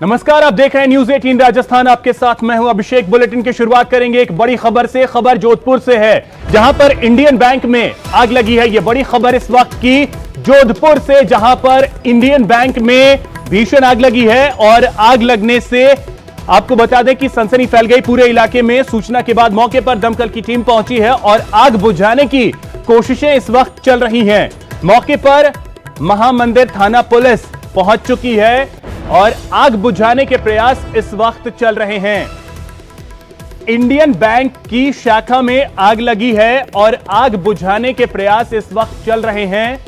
नमस्कार, आप देख रहे हैं न्यूज 18 राजस्थान। आपके साथ मैं हूं अभिषेक। बुलेटिन की शुरुआत करेंगे एक बड़ी खबर से। खबर जोधपुर से है, जहां पर इंडियन बैंक में आग लगी है। यह बड़ी खबर इस वक्त की जोधपुर से, जहां पर इंडियन बैंक में भीषण आग लगी है। और आग लगने से आपको बता दें कि सनसनी फैल गई पूरे इलाके में। सूचना के बाद मौके पर दमकल की टीम पहुंची है और आग बुझाने की कोशिशें इस वक्त चल रही हैं। मौके पर महामंदिर थाना पुलिस पहुंच चुकी है और आग बुझाने के प्रयास इस वक्त चल रहे हैं। इंडियन बैंक की शाखा में आग लगी है और आग बुझाने के प्रयास इस वक्त चल रहे हैं।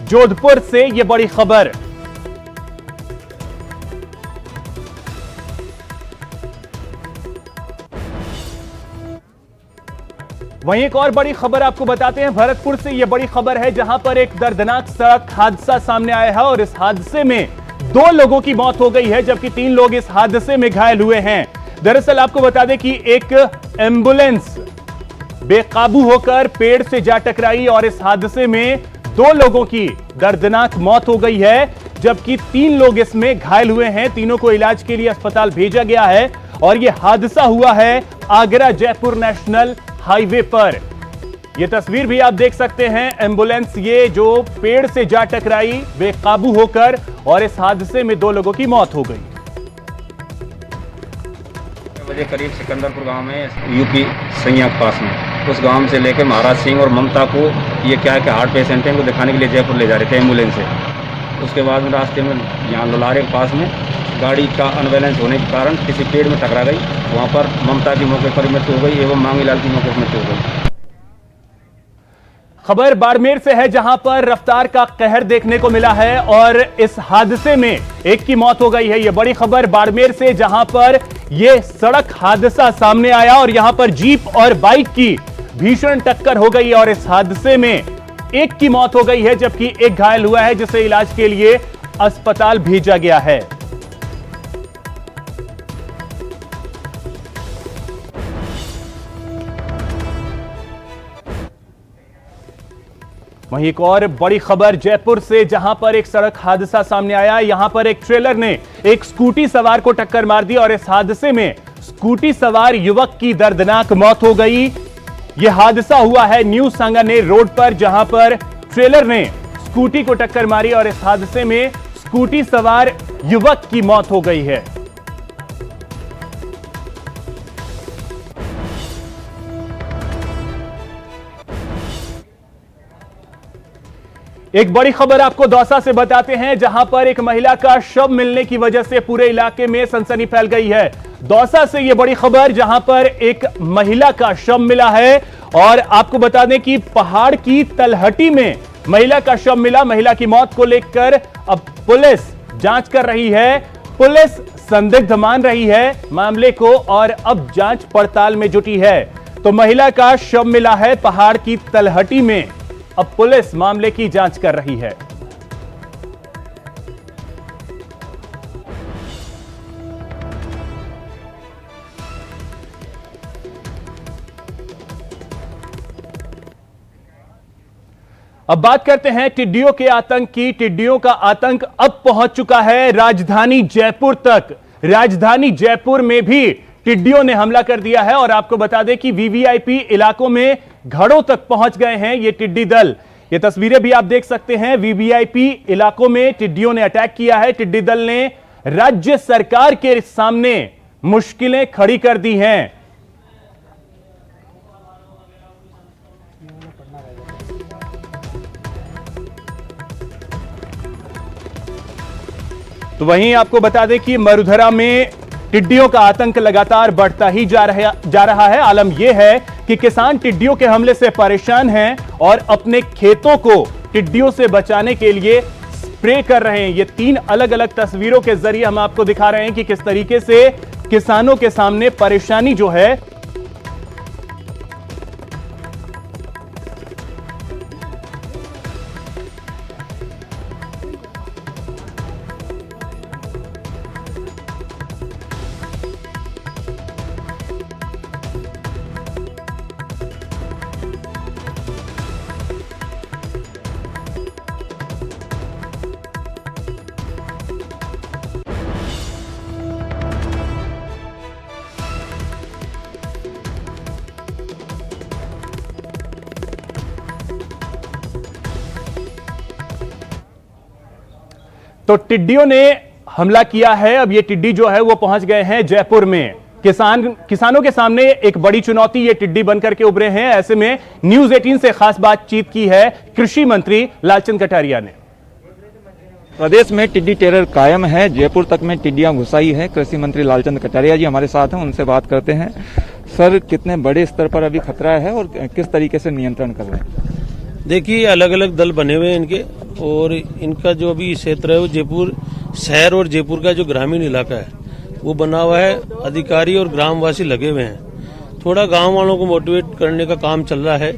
जोधपुर से यह बड़ी खबर। वहीं एक और बड़ी खबर आपको बताते हैं। भरतपुर से यह बड़ी खबर है, जहां पर एक दर्दनाक सड़क हादसा सामने आया है और इस हादसे में 2 लोगों की मौत हो गई है, जबकि 3 लोग इस हादसे में घायल हुए हैं। दरअसल आपको बता दें कि एक एम्बुलेंस बेकाबू होकर पेड़ से जा टकराई और इस हादसे में 2 लोगों की दर्दनाक मौत हो गई है, जबकि 3 लोग इसमें घायल हुए हैं। तीनों को इलाज के लिए अस्पताल भेजा गया है और यह हादसा हुआ है आगरा जयपुर नेशनल हाईवे पर। यह तस्वीर भी आप देख सकते हैं। एम्बुलेंस ये जो पेड़ से जा टकराई बेकाबू होकर और इस हादसे में 2 लोगों की मौत हो गई। बजे करीब सिकंदरपुर गांव में यूपी सैया के पास में उस गांव से लेकर महाराज सिंह और ममता को ये क्या है कि हार्ट पेशेंट है, उनको दिखाने के लिए जयपुर ले जा रहे थे एम्बुलेंस से। उसके बाद में रास्ते में यहाँ लोलारे के पास में गाड़ी का अनबैलेंस होने के कारण किसी पेड़ में टकरा गई। वहाँ पर ममता की मौके पर मृत्यु हो गई एवं मांगीलाल की मौके पर मृत्यु हो गई। खबर बाड़मेर से है, जहां पर रफ्तार का कहर देखने को मिला है और इस हादसे में एक की मौत हो गई है। यह बड़ी खबर बाड़मेर से, जहां पर यह सड़क हादसा सामने आया और यहां पर जीप और बाइक की भीषण टक्कर हो गई और इस हादसे में एक की मौत हो गई है, जबकि एक घायल हुआ है, जिसे इलाज के लिए अस्पताल भेजा गया है। वहीं एक और बड़ी खबर जयपुर से, जहां पर एक सड़क हादसा सामने आया। यहां पर एक ट्रेलर ने एक स्कूटी सवार को टक्कर मार दी और इस हादसे में स्कूटी सवार युवक की दर्दनाक मौत हो गई। यह हादसा हुआ है न्यू सांगानेर रोड पर, जहां पर ट्रेलर ने स्कूटी को टक्कर मारी और इस हादसे में स्कूटी सवार युवक की मौत हो गई है। एक बड़ी खबर आपको दौसा से बताते हैं, जहां पर एक महिला का शव मिलने की वजह से पूरे इलाके में सनसनी फैल गई है। दौसा से यह बड़ी खबर, जहां पर एक महिला का शव मिला है और आपको बता दें कि पहाड़ की तलहटी में महिला का शव मिला। महिला की मौत को लेकर अब पुलिस जांच कर रही है। पुलिस संदिग्ध मान रही है मामले को और अब जांच पड़ताल में जुटी है। तो महिला का शव मिला है पहाड़ की तलहटी में। अब पुलिस मामले की जांच कर रही है। अब बात करते हैं टिड्डियों के आतंक की। टिड्डियों का आतंक अब पहुंच चुका है राजधानी जयपुर तक। राजधानी जयपुर में भी टिड्डियों ने हमला कर दिया है और आपको बता दें कि वीवीआईपी इलाकों में घरों तक पहुंच गए हैं ये टिड्डी दल। ये तस्वीरें भी आप देख सकते हैं। वीवीआईपी इलाकों में टिड्डियों ने अटैक किया है। टिड्डी दल ने राज्य सरकार के सामने मुश्किलें खड़ी कर दी हैं। तो वहीं आपको बता दें कि मरुधरा में टिड्डियों का आतंक लगातार बढ़ता ही जा रहा है। आलम यह है कि किसान टिड्डियों के हमले से परेशान हैं और अपने खेतों को टिड्डियों से बचाने के लिए स्प्रे कर रहे हैं। ये 3 अलग अलग तस्वीरों के जरिए हम आपको दिखा रहे हैं कि किस तरीके से किसानों के सामने परेशानी जो है तो टिड्डियों ने हमला किया है। अब ये टिड्डी जो है वो पहुंच गए हैं जयपुर में। किसानों के सामने एक बड़ी चुनौती ये टिड्डी बनकर के उभरे हैं। ऐसे में न्यूज 18 से खास बातचीत की है कृषि मंत्री लालचंद कटारिया ने। प्रदेश में टिड्डी टेरर कायम है, जयपुर तक में टिड्डियां घुसाई है। कृषि मंत्री लालचंद कटारिया जी हमारे साथ हैं, उनसे बात करते हैं। सर, कितने बड़े स्तर पर अभी खतरा है और किस तरीके से नियंत्रण कर रहे हैं? देखिए, अलग अलग दल बने हुए हैं इनके, और इनका जो अभी क्षेत्र है वो जयपुर शहर और जयपुर का जो ग्रामीण इलाका है वो बना हुआ है। अधिकारी और ग्रामवासी लगे हुए हैं। थोड़ा गांव वालों को मोटिवेट करने का काम चल रहा है,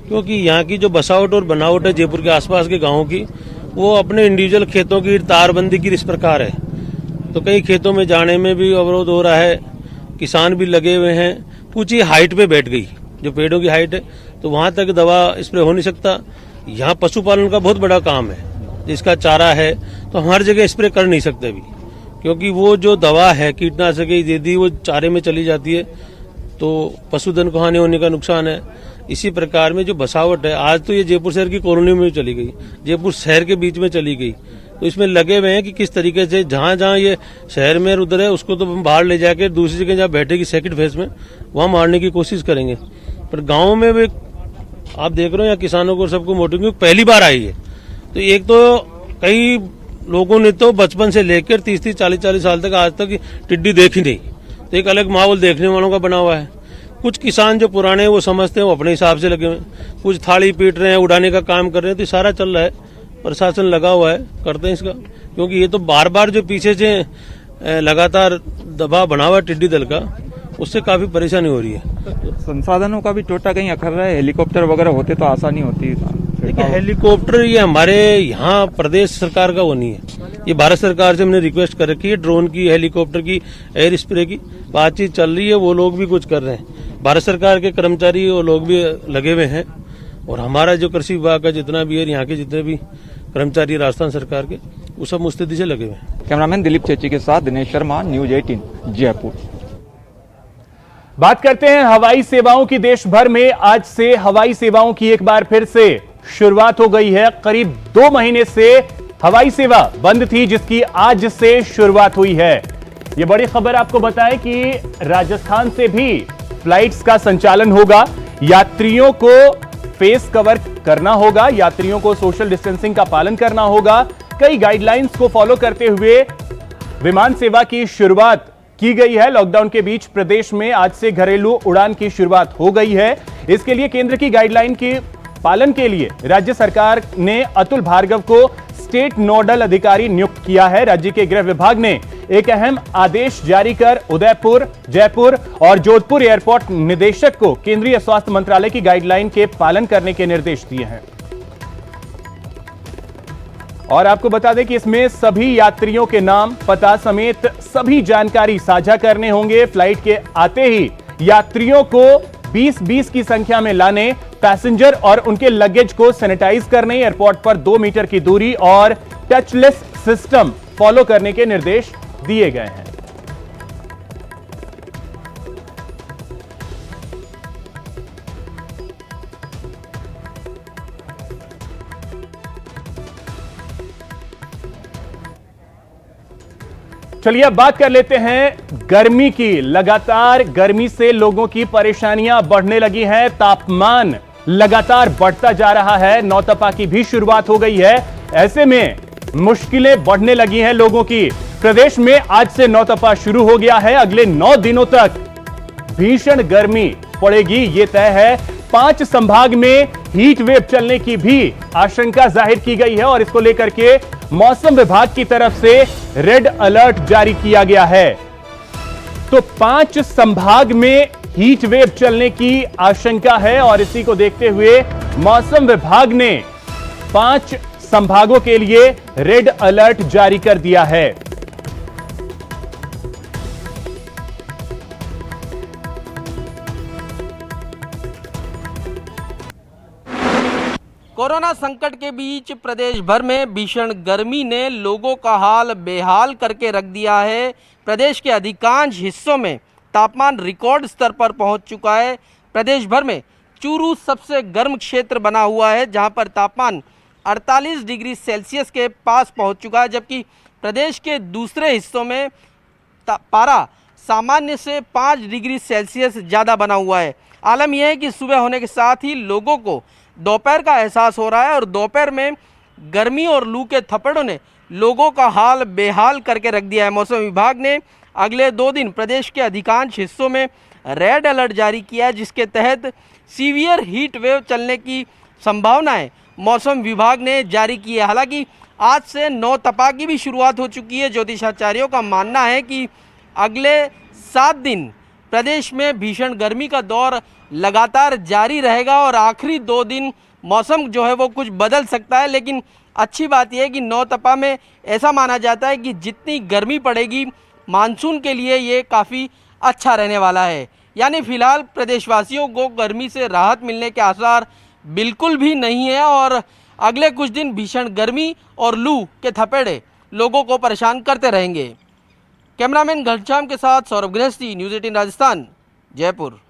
क्योंकि यहाँ की जो बसावट और बनावट है जयपुर के आसपास के गाँव की, वो अपने इंडिविजुअल खेतों की तारबंदी की इस प्रकार है। तो कई खेतों में जाने में भी अवरोध हो रहा है, किसान भी लगे हुए हैं। कुछ ही हाइट पे बैठ गई, जो पेड़ों की हाइट है, तो वहां तक दवा स्प्रे हो नहीं सकता। यहाँ पशुपालन का बहुत बड़ा काम है, जिसका चारा है, तो हम हर जगह स्प्रे कर नहीं सकते अभी, क्योंकि वो जो दवा है कीटनाशक यदि वो चारे में चली जाती है तो पशुधन को हानि होने का नुकसान है। इसी प्रकार में जो बसावट है, आज तो ये जयपुर शहर की कॉलोनी में चली गई, जयपुर शहर के बीच में चली गई। तो इसमें लगे हुए हैं कि किस तरीके से जहां जहां ये शहर में उधर है उसको तो हम बाहर ले जाके दूसरी जगह जहाँ बैठेगी सेकंड फेज में, वहां मारने की कोशिश करेंगे। पर गाँव में भी आप देख रहे हो, या किसानों को सबको मोटिव पहली बार आई है। तो एक तो कई लोगों ने तो बचपन से लेकर 30-30, 40-40 साल तक आज तक टिड्डी देखी नहीं, तो एक अलग माहौल देखने वालों का बना हुआ है। कुछ किसान जो पुराने हैं वो समझते हैं, वो अपने हिसाब से लगे हुए हैं। कुछ थाली पीट रहे हैं, उड़ाने का काम कर रहे हैं। तो सारा चल रहा है, प्रशासन लगा हुआ है, करते हैं इसका, क्योंकि ये तो बार बार जो पीछे से लगातार दबाव बना हुआ है टिड्डी दल का, उससे काफी परेशानी हो रही है। संसाधनों का भी टोटा कहीं अखर रहा है, हेलीकॉप्टर वगैरह होते तो आसानी होती। देखिए, हेलीकॉप्टर ये हमारे यहाँ प्रदेश सरकार का वो नहीं है, ये भारत सरकार से हमने रिक्वेस्ट कर रखी है। ड्रोन की, हेलीकॉप्टर की, एयर स्प्रे की बातचीत चल रही है, वो लोग भी कुछ कर रहे हैं। भारत सरकार के कर्मचारी वो लोग भी लगे हुए हैं, और हमारा जो कृषि विभाग का जितना भी है, यहाँ के जितने भी कर्मचारी राजस्थान सरकार के, वो सब मुस्तैदी से लगे हुए हैं। कैमरामैन दिलीप चेची के साथ दिनेश शर्मा, न्यूज 18 जयपुर। बात करते हैं हवाई सेवाओं की। देश भर में आज से हवाई सेवाओं की एक बार फिर से शुरुआत हो गई है। करीब 2 महीने से हवाई सेवा बंद थी, जिसकी आज से शुरुआत हुई है। यह बड़ी खबर आपको बताएं कि राजस्थान से भी फ्लाइट्स का संचालन होगा। यात्रियों को फेस कवर करना होगा, यात्रियों को सोशल डिस्टेंसिंग का पालन करना होगा। कई गाइडलाइंस को फॉलो करते हुए विमान सेवा की शुरुआत की गई है। लॉकडाउन के बीच प्रदेश में आज से घरेलू उड़ान की शुरुआत हो गई है। इसके लिए केंद्र की गाइडलाइन के पालन के लिए राज्य सरकार ने अतुल भार्गव को स्टेट नोडल अधिकारी नियुक्त किया है। राज्य के गृह विभाग ने एक अहम आदेश जारी कर उदयपुर, जयपुर और जोधपुर एयरपोर्ट निदेशक को केंद्रीय स्वास्थ्य मंत्रालय की गाइडलाइन के पालन करने के निर्देश दिए हैं। और आपको बता दें कि इसमें सभी यात्रियों के नाम, पता समेत सभी जानकारी साझा करने होंगे। फ्लाइट के आते ही यात्रियों को 20-20 की संख्या में लाने, पैसेंजर और उनके लगेज को सैनिटाइज करने, एयरपोर्ट पर 2 मीटर की दूरी और टचलेस सिस्टम फॉलो करने के निर्देश दिए गए हैं। चलिए अब बात कर लेते हैं गर्मी की। लगातार गर्मी से लोगों की परेशानियां बढ़ने लगी हैं। तापमान लगातार बढ़ता जा रहा है। नौतपा की भी शुरुआत हो गई है। ऐसे में मुश्किलें बढ़ने लगी हैं लोगों की। प्रदेश में आज से नौतपा शुरू हो गया है। अगले 9 दिनों तक भीषण गर्मी पड़ेगी, यह तय है। 5 संभाग में हीट वेव चलने की भी आशंका जाहिर की गई है और इसको लेकर के मौसम विभाग की तरफ से रेड अलर्ट जारी किया गया है। तो 5 संभाग में हीट वेव चलने की आशंका है और इसी को देखते हुए मौसम विभाग ने 5 संभागों के लिए रेड अलर्ट जारी कर दिया है। कोरोना संकट के बीच प्रदेश भर में भीषण गर्मी ने लोगों का हाल बेहाल करके रख दिया है। प्रदेश के अधिकांश हिस्सों में तापमान रिकॉर्ड स्तर पर पहुंच चुका है। प्रदेश भर में चूरू सबसे गर्म क्षेत्र बना हुआ है, जहां पर तापमान 48 डिग्री सेल्सियस के पास पहुंच चुका है, जबकि प्रदेश के दूसरे हिस्सों में पारा सामान्य से 5 डिग्री सेल्सियस ज़्यादा बना हुआ है। आलम यह है कि सुबह होने के साथ ही लोगों को दोपहर का एहसास हो रहा है और दोपहर में गर्मी और लू के थप्पड़ों ने लोगों का हाल बेहाल करके रख दिया है। मौसम विभाग ने अगले 2 दिन प्रदेश के अधिकांश हिस्सों में रेड अलर्ट जारी किया है, जिसके तहत सीवियर हीट वेव चलने की संभावनाएं मौसम विभाग ने जारी की है। हालांकि आज से नौतपा की भी शुरुआत हो चुकी है। ज्योतिषाचार्यों का मानना है कि अगले 7 दिन प्रदेश में भीषण गर्मी का दौर लगातार जारी रहेगा और आखिरी 2 दिन मौसम जो है वो कुछ बदल सकता है। लेकिन अच्छी बात यह है कि नौतपा में ऐसा माना जाता है कि जितनी गर्मी पड़ेगी मानसून के लिए ये काफ़ी अच्छा रहने वाला है। यानी फिलहाल प्रदेशवासियों को गर्मी से राहत मिलने के आसार बिल्कुल भी नहीं है और अगले कुछ दिन भीषण गर्मी और लू के थपेड़े लोगों को परेशान करते रहेंगे। कैमरामैन घनश्याम के साथ सौरभ गृहस्थी, न्यूज़ 18 राजस्थान, जयपुर।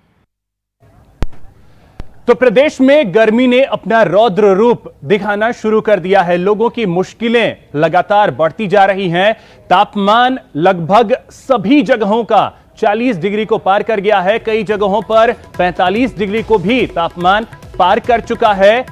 तो प्रदेश में गर्मी ने अपना रौद्र रूप दिखाना शुरू कर दिया है। लोगों की मुश्किलें लगातार बढ़ती जा रही हैं। तापमान लगभग सभी जगहों का 40 डिग्री को पार कर गया है। कई जगहों पर 45 डिग्री को भी तापमान पार कर चुका है।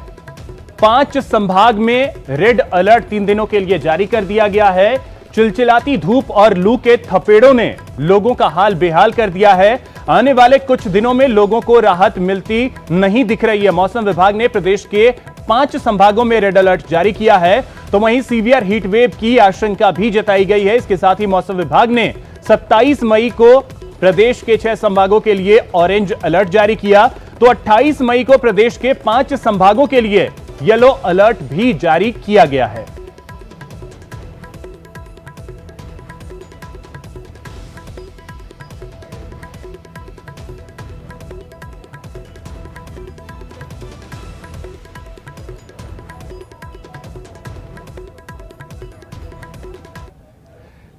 5 संभाग में रेड अलर्ट 3 दिनों के लिए जारी कर दिया गया है। चिलचिलाती धूप और लू के थपेड़ों ने लोगों का हाल बेहाल कर दिया है। आने वाले कुछ दिनों में लोगों को राहत मिलती नहीं दिख रही है। मौसम विभाग ने प्रदेश के 5 संभागों में रेड अलर्ट जारी किया है, तो वहीं सीवियर हीट वेव की आशंका भी जताई गई है। इसके साथ ही मौसम विभाग ने 27 मई को प्रदेश के 6 संभागों के लिए ऑरेंज अलर्ट जारी किया, तो 28 मई को प्रदेश के 5 संभागों के लिए येलो अलर्ट भी जारी किया गया है।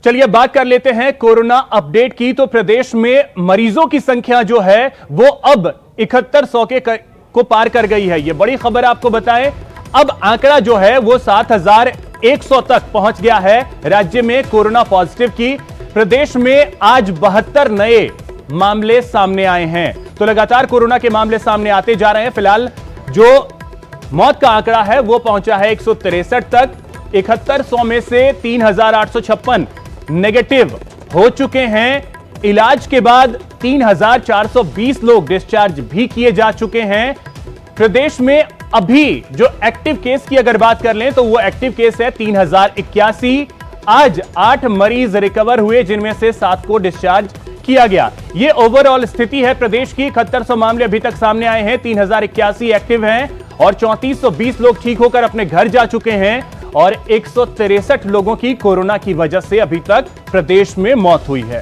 चलिए बात कर लेते हैं कोरोना अपडेट की। तो प्रदेश में मरीजों की संख्या जो है वो अब 7100 को पार कर गई है। ये बड़ी खबर आपको बताएं, अब आंकड़ा जो है वो 7100 तक पहुंच गया है राज्य में कोरोना पॉजिटिव की। प्रदेश में आज 72 नए मामले सामने आए हैं। तो लगातार कोरोना के मामले सामने आते जा रहे हैं। फिलहाल जो मौत का आंकड़ा है वो पहुंचा है 163 तक। 7100 में से 3856 नेगेटिव हो चुके हैं। इलाज के बाद 3420 लोग डिस्चार्ज भी किए जा चुके हैं। प्रदेश में अभी जो एक्टिव केस की अगर बात कर लें तो वो एक्टिव केस है 3081। आज 8 मरीज रिकवर हुए, जिनमें से 7 को डिस्चार्ज किया गया। ये ओवरऑल स्थिति है प्रदेश की। 7100 मामले अभी तक सामने आए हैं, 3081 एक्टिव हैं और 3420 लोग ठीक होकर अपने घर जा चुके हैं और 163 लोगों की कोरोना की वजह से अभी तक प्रदेश में मौत हुई है।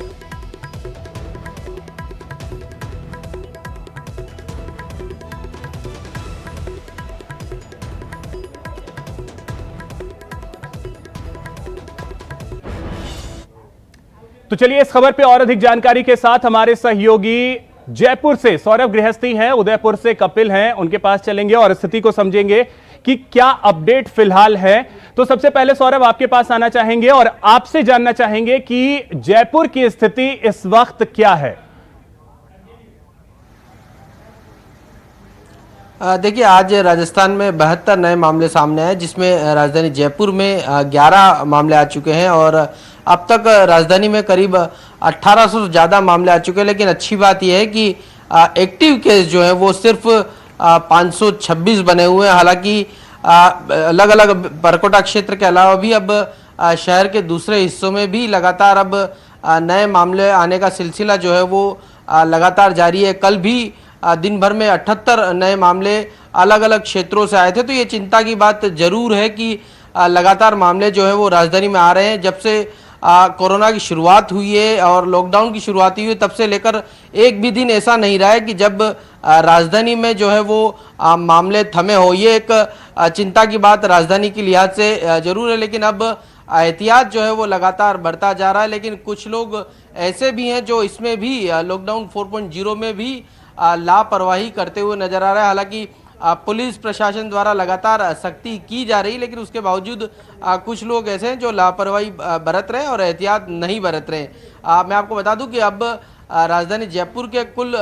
तो चलिए इस खबर पे और अधिक जानकारी के साथ हमारे सहयोगी जयपुर से सौरभ गृहस्थी हैं, उदयपुर से कपिल हैं, उनके पास चलेंगे और स्थिति को समझेंगे कि क्या अपडेट फिलहाल है। तो सबसे पहले सौरभ आपके पास आना चाहेंगे और आपसे जानना चाहेंगे कि जयपुर की स्थिति इस वक्त क्या है। देखिए, आज राजस्थान में 72 नए मामले सामने आए, जिसमें राजधानी जयपुर में 11 मामले आ चुके हैं और अब तक राजधानी में करीब 1800 से ज़्यादा मामले आ चुके हैं। लेकिन अच्छी बात यह है कि एक्टिव केस जो है वो सिर्फ 526 बने हुए हैं। हालांकि अलग अलग परकोटा क्षेत्र के अलावा भी अब शहर के दूसरे हिस्सों में भी लगातार अब नए मामले आने का सिलसिला जो है वो लगातार जारी है। कल भी दिन भर में 78 नए मामले अलग अलग क्षेत्रों से आए थे। तो ये चिंता की बात जरूर है कि लगातार मामले जो है वो राजधानी में आ रहे हैं। जब से कोरोना की शुरुआत हुई है और लॉकडाउन की शुरुआत हुई है, तब से लेकर एक भी दिन ऐसा नहीं रहा है कि जब राजधानी में जो है वो मामले थमे हो। ये एक चिंता की बात राजधानी की लिहाज से जरूर है, लेकिन अब एहतियात जो है वो लगातार बढ़ता जा रहा है। लेकिन कुछ लोग ऐसे भी हैं जो इसमें भी लॉकडाउन 4.0 में भी लापरवाही करते हुए नजर आ रहा है। हालांकि पुलिस प्रशासन द्वारा लगातार सख्ती की जा रही, लेकिन उसके बावजूद कुछ लोग ऐसे हैं जो लापरवाही बरत रहे हैं और एहतियात नहीं बरत रहे हैं। मैं आपको बता दूं कि अब राजधानी जयपुर के कुल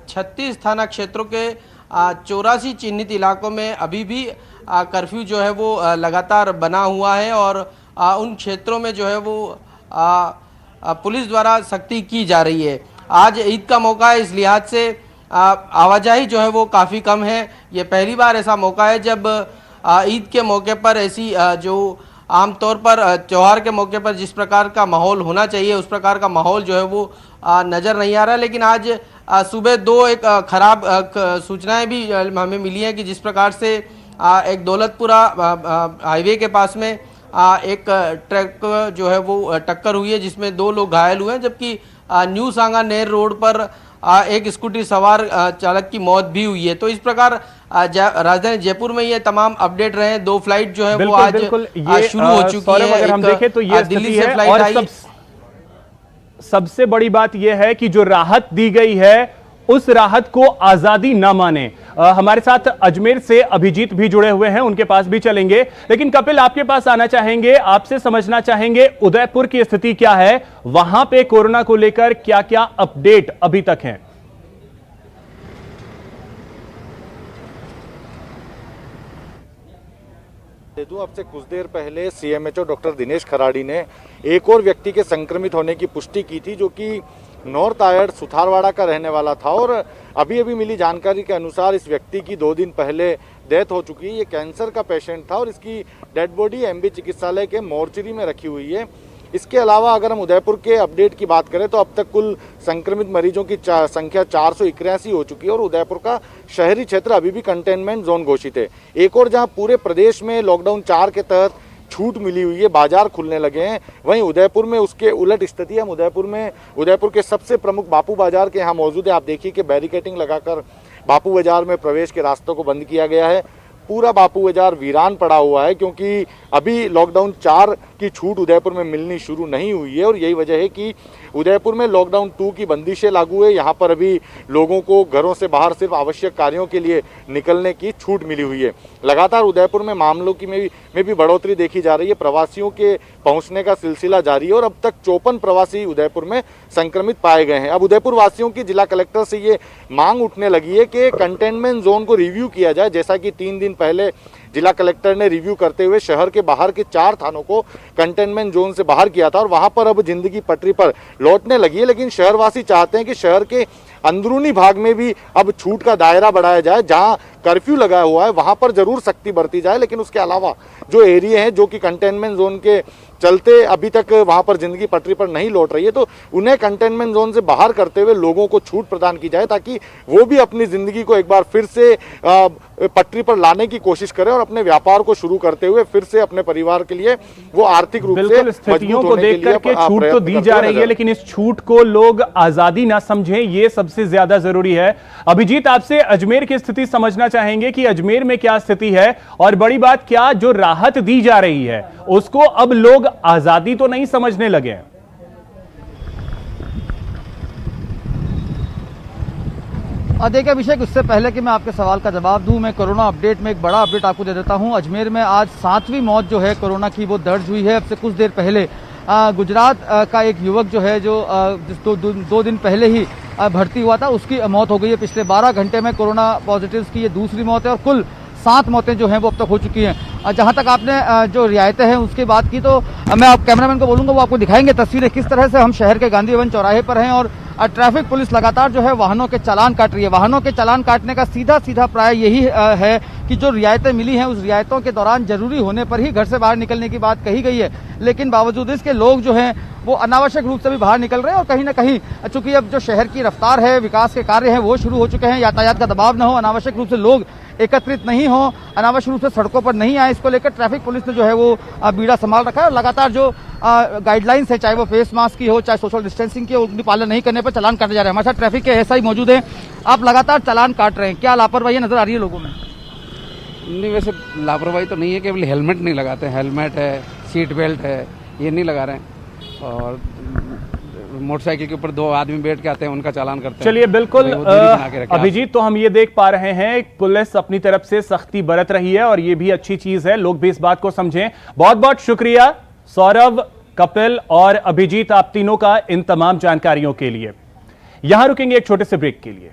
36 थाना क्षेत्रों के 84 चिन्हित इलाकों में अभी भी कर्फ्यू जो है वो लगातार बना हुआ है और उन क्षेत्रों में जो है वो पुलिस द्वारा सख्ती की जा रही है। आज ईद का मौका है, इस लिहाज से आवाजाही जो है वो काफ़ी कम है। ये पहली बार ऐसा मौका है जब ईद के मौके पर ऐसी जो आमतौर पर त्यौहार के मौके पर जिस प्रकार का माहौल होना चाहिए उस प्रकार का माहौल जो है वो नज़र नहीं आ रहा। लेकिन आज सुबह एक खराब सूचनाएं भी हमें मिली हैं कि जिस प्रकार से एक दौलतपुरा हाईवे के पास में एक ट्रक जो है वो टक्कर हुई है जिसमें 2 लोग घायल हुए हैं, जबकि न्यू सांगानेर रोड पर एक स्कूटी सवार चालक की मौत भी हुई है। तो इस प्रकार राजधानी जयपुर में ये तमाम अपडेट रहे हैं। 2 फ्लाइट जो है वो आज शुरू हो चुकी है। अगर हम देखें तो ये दिल्ली स्थिति से है फ्लाइट और आई। सबसे बड़ी बात यह है कि जो राहत दी गई है उस राहत को आजादी ना माने। हमारे साथ अजमेर से अभिजीत भी जुड़े हुए हैं, उनके पास भी चलेंगे। लेकिन कपिल, आपके पास आना चाहेंगे, आपसे समझना चाहेंगे उदयपुर की स्थिति क्या है, वहां पे कोरोना को लेकर क्या क्या अपडेट अभी तक हैं। अब से कुछ देर पहले सीएमएचओ डॉक्टर दिनेश खराड़ी ने एक और व्यक्ति के संक्रमित होने की पुष्टि की थी, जो कि नॉर्थ आयड सुथारवाड़ा का रहने वाला था। और अभी मिली जानकारी के अनुसार इस व्यक्ति की 2 दिन पहले डेथ हो चुकी है। ये कैंसर का पेशेंट था और इसकी डेड बॉडी एमबी चिकित्सालय के मोर्चरी में रखी हुई है। इसके अलावा अगर हम उदयपुर के अपडेट की बात करें तो अब तक कुल संक्रमित मरीजों की संख्या 481 हो चुकी है और उदयपुर का शहरी क्षेत्र अभी भी कंटेनमेंट जोन घोषित है। एक और जहां पूरे प्रदेश में लॉकडाउन 4 के तहत छूट मिली हुई है, बाजार खुलने लगे हैं, वहीं उदयपुर में उसके उलट स्थिति है। हम उदयपुर के सबसे प्रमुख बापू बाजार के यहाँ मौजूद है। आप देखिए कि बैरिकेटिंग लगाकर बापू बाजार में प्रवेश के रास्तों को बंद किया गया है। पूरा बापू बाजार वीरान पड़ा हुआ है क्योंकि अभी लॉकडाउन 4 की छूट उदयपुर में मिलनी शुरू नहीं हुई है और यही वजह है कि उदयपुर में लॉकडाउन 2 की बंदिशें लागू है। यहाँ पर अभी लोगों को घरों से बाहर सिर्फ आवश्यक कार्यों के लिए निकलने की छूट मिली हुई है। लगातार उदयपुर में मामलों की में भी बढ़ोतरी देखी जा रही है। प्रवासियों के पहुंचने का सिलसिला जारी है और अब तक 54 प्रवासी उदयपुर में संक्रमित पाए गए हैं। अब उदयपुर वासियों की जिला कलेक्टर से ये मांग उठने लगी है कि कंटेनमेंट जोन को रिव्यू किया जाए, जैसा कि 3 दिन पहले जिला कलेक्टर ने रिव्यू करते हुए शहर के बाहर के 4 थानों को कंटेनमेंट जोन से बाहर किया था और वहां पर अब जिंदगी पटरी पर लौटने लगी है। लेकिन शहरवासी चाहते हैं कि शहर के अंदरूनी भाग में भी अब छूट का दायरा बढ़ाया जाए। जहां कर्फ्यू लगा हुआ है वहां पर जरूर सख्ती बरती जाए, लेकिन उसके अलावा जो एरिया है जो कि कंटेनमेंट जोन के चलते अभी तक वहां पर जिंदगी पटरी पर नहीं लौट रही है, तो उन्हें कंटेनमेंट जोन से बाहर करते हुए लोगों को छूट प्रदान की जाए ताकि वो भी अपनी जिंदगी को एक बार फिर से पटरी पर लाने की कोशिश करें और अपने व्यापार को शुरू करते हुए फिर से अपने परिवार के लिए वो आर्थिक रूप से स्थितियों को देख करके छूट तो दी जा रही है, लेकिन इस छूट को लोग आजादी ना समझें, ये सबसे ज्यादा जरूरी है। अभिजीत, आपसे अजमेर की स्थिति समझना चाहेंगे कि अजमेर में क्या स्थिति है और बड़ी बात क्या जो राहत दी जा रही है उसको अब लोग आजादी तो नहीं समझने लगे हैं। देखिए अभिषेक, उससे पहले कि मैं आपके सवाल का जवाब दूं, मैं कोरोना अपडेट में एक बड़ा अपडेट आपको दे देता हूं। अजमेर में आज 7वीं मौत जो है कोरोना की वो दर्ज हुई है। अब से कुछ देर पहले गुजरात का एक युवक जो है जो 2 दिन पहले ही भर्ती हुआ था, उसकी मौत हो गई है। पिछले 12 घंटे में कोरोना पॉजिटिव्स की ये दूसरी मौत है और कुल 7 मौतें जो हैं वो अब तक हो चुकी हैं। जहां तक आपने जो रियायतें हैं उसकी बात की तो मैं आप कैमरामैन को बोलूंगा वो आपको दिखाएंगे तस्वीरें किस तरह से हम शहर के गांधी भवन चौराहे पर हैं और ट्रैफिक पुलिस लगातार जो है वाहनों के चालान काट रही है। वाहनों के चालान काटने का सीधा प्राय यही है कि जो रियायतें मिली हैं उस रियायतों के दौरान जरूरी होने पर ही घर से बाहर निकलने की बात कही गई है, लेकिन बावजूद इसके लोग जो हैं वो अनावश्यक रूप से भी बाहर निकल रहे हैं और कहीं ना कहीं चूंकि अब जो शहर की रफ्तार है, विकास के कार्य हैं वो शुरू हो चुके हैं, यातायात का दबाव न हो, अनावश्यक रूप से लोग एकत्रित नहीं हो, अनावश्यक रूप से सड़कों पर नहीं आए, इसको लेकर ट्रैफिक पुलिस ने जो है वो बीड़ा संभाल रखा है और लगातार जो गाइडलाइंस है, चाहे वो फेस मास्क की हो, चाहे सोशल डिस्टेंसिंग की हो, उनकी पालन नहीं करने पर चालान काटे जा रहे हैं। हमारे साथ ट्रैफिक के एसआई मौजूद हैं, आप लगातार चालान काट रहे हैं, क्या लापरवाही नजर आ रही है लोगों में? नहीं, वैसे लापरवाही तो नहीं है, केवल हेलमेट नहीं लगाते हैं। हेलमेट है, सीट बेल्ट है, ये नहीं लगा रहे हैं और मोटरसाइकिल के ऊपर 2 आदमी बैठ के आते हैं, उनका चालान करते हैं। चलिए बिल्कुल तो वो दूरी बना के रखें आप। अभिजीत, तो हम ये देख पा रहे हैं पुलिस अपनी तरफ से सख्ती बरत रही है और ये भी अच्छी चीज है, लोग भी इस बात को समझें। बहुत बहुत शुक्रिया सौरभ, कपिल और अभिजीत, आप तीनों का इन तमाम जानकारियों के लिए। यहां रुकेंगे एक छोटे से ब्रेक के लिए।